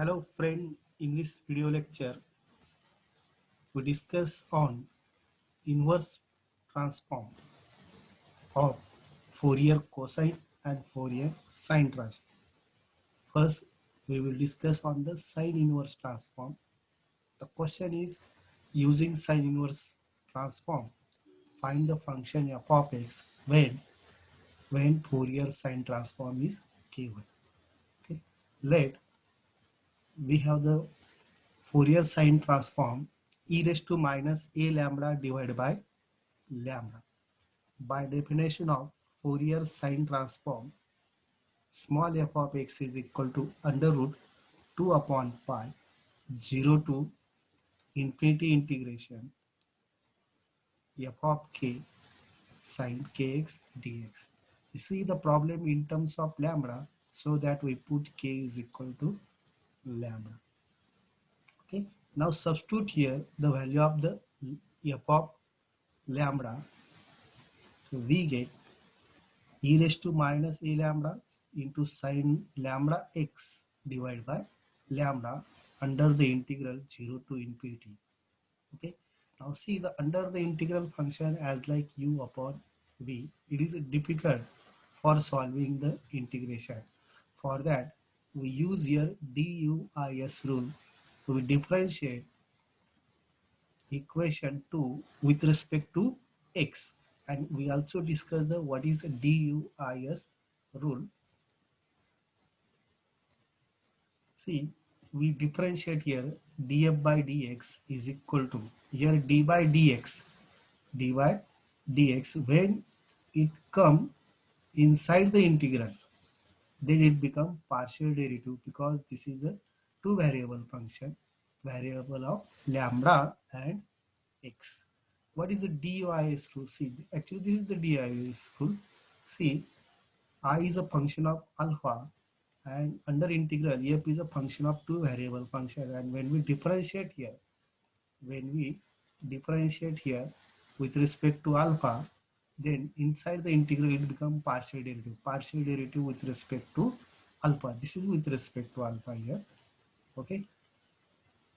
Hello friend, in this video lecture we discuss on inverse transform of Fourier cosine and Fourier sine transform. First we will discuss on the sine inverse transform. The question is, using sine inverse transform, find the function f of x when Fourier sine transform is given. Okay. Let we have the Fourier sine transform e raised to minus a lambda divided by lambda. By definition of Fourier sine transform, small f of x is equal to under root 2 upon pi 0 to infinity integration f of k sine kx dx. You see the problem in terms of lambda, so that we put k is equal to lambda. Okay. Now substitute here the value of the f of lambda. So we get e raised to minus a lambda into sine lambda x divided by lambda under the integral 0 to infinity. Okay. Now see the under the integral function as like u upon v. It is difficult for solving the integration. For that we use here DUIS rule. So we differentiate equation 2 with respect to x, and we also discuss the what is DUIS rule. See, we differentiate here df by dx is equal to here d by dx, dy dx. When it come inside the integral, then it become partial derivative, because this is a two variable function, variable of lambda and x. What is the DIS rule? See, actually this is the DIS rule. See, I is a function of alpha, and under integral f is a function of two variable function, and when we differentiate here, when we differentiate here with respect to alpha, then inside the integral it becomes partial derivative with respect to alpha. This is with respect to alpha here. Okay.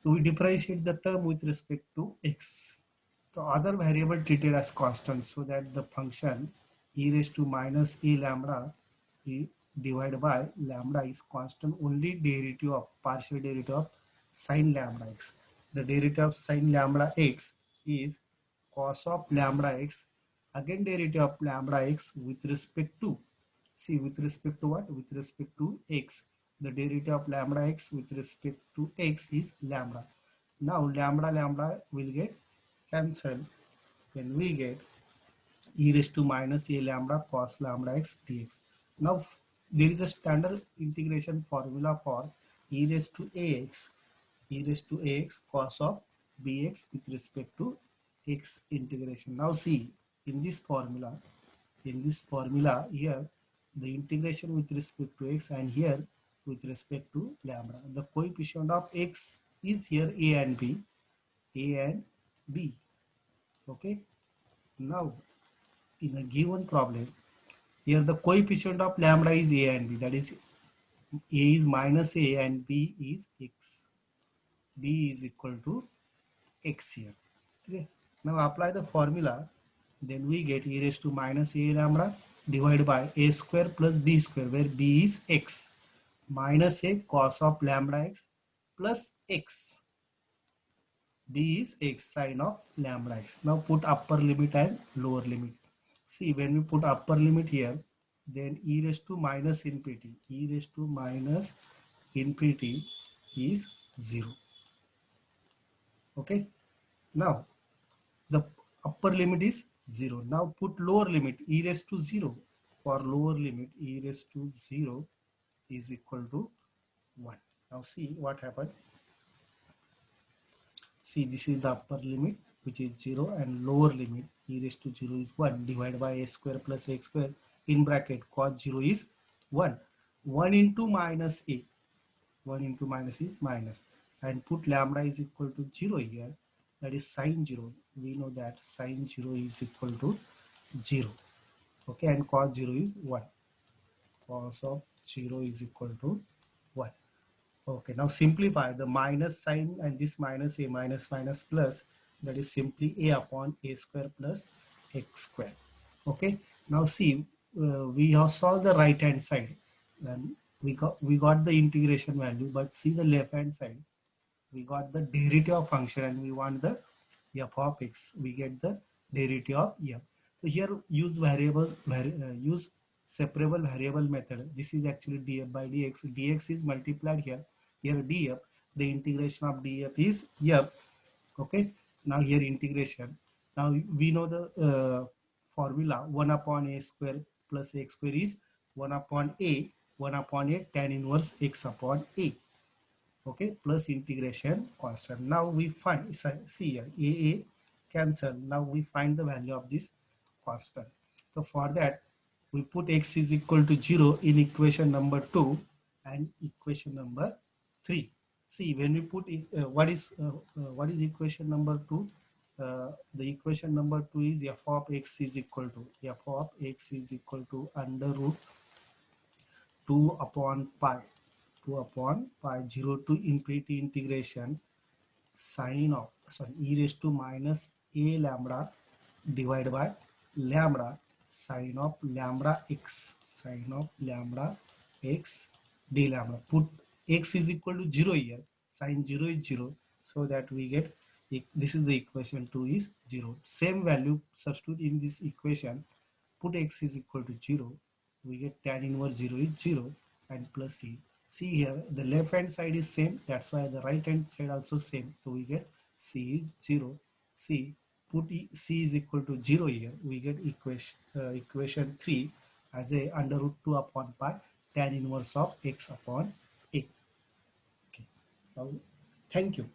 So we differentiate the term with respect to x. The other variable treated as constant, so that the function e raised to minus a lambda divided by lambda is constant. Only derivative of partial derivative of sine lambda x. The derivative of sine lambda x is cos of lambda x. Again derivative of lambda x with respect to, see, with respect to what? With respect to x. The derivative of lambda x with respect to x is lambda. Now lambda will get cancelled. Then we get e raised to minus a lambda cos lambda x dx. Now there is a standard integration formula for e raised to ax cos of bx with respect to x integration. Now see, in this formula here, the integration with respect to x, and here with respect to lambda, the coefficient of x is here a and b. Okay. Now in a given problem, here the coefficient of lambda is a and b, that is a is minus a and b is x. B is equal to x here. Okay. Now apply the formula, then we get e raised to minus a lambda divided by a square plus b square, where b is x, minus a cos of lambda x plus x. B is x sine of lambda x. Now put upper limit and lower limit. See, when we put upper limit here, then e raised to minus infinity is 0. Okay. Now the upper limit is 0. Now put lower limit e raised to 0. For lower limit, e raised to 0 is equal to 1. Now see what happened. See, this is the upper limit, which is 0, and lower limit e raised to 0 is 1 divided by a square plus x square in bracket cos 0 is 1. 1 into minus a. 1 into minus is minus, and put lambda is equal to 0 here, that is sine 0. We know that sine 0 is equal to 0. Okay, and cos 0 is 1. Cos of 0 is equal to 1. Okay, now simplify the minus sign and this minus a minus minus plus, that is simply a upon a square plus x square. Okay, now see, we have solved the right hand side, then we got the integration value, but see the left hand side, we got the derivative of function and we want the f of x, we get the derivative of f. So here use variables, use separable variable method. This is actually df by dx. Dx is multiplied here. Here df, the integration of df is f. Okay. Now here integration. Now we know the formula 1 upon a square plus x square is 1 upon a, 1 upon a tan inverse x upon a. Okay, plus integration constant. Now we find, see here, a cancel. Now we find the value of this constant. So for that we put x is equal to 0 in equation number 2 and equation number 3. See, when we put what is equation number 2, the equation number 2 is f of x is equal to under root 2 upon pi, 2 upon pi 0 to infinity integration sine of, sorry, e raised to minus a lambda divided by lambda sine of lambda x, sine of lambda x d lambda. Put x is equal to 0 here, sine 0 is 0, so that we get, this is the equation 2 is 0. Same value substitute in this equation, put x is equal to 0, we get tan inverse 0 is 0 and plus c. See here, the left hand side is same, that's why the right hand side also same, so we get c is 0. C, put c is equal to 0 here, we get equation 3 as a under root 2 upon pi tan inverse of x upon a. Okay. Now, thank you.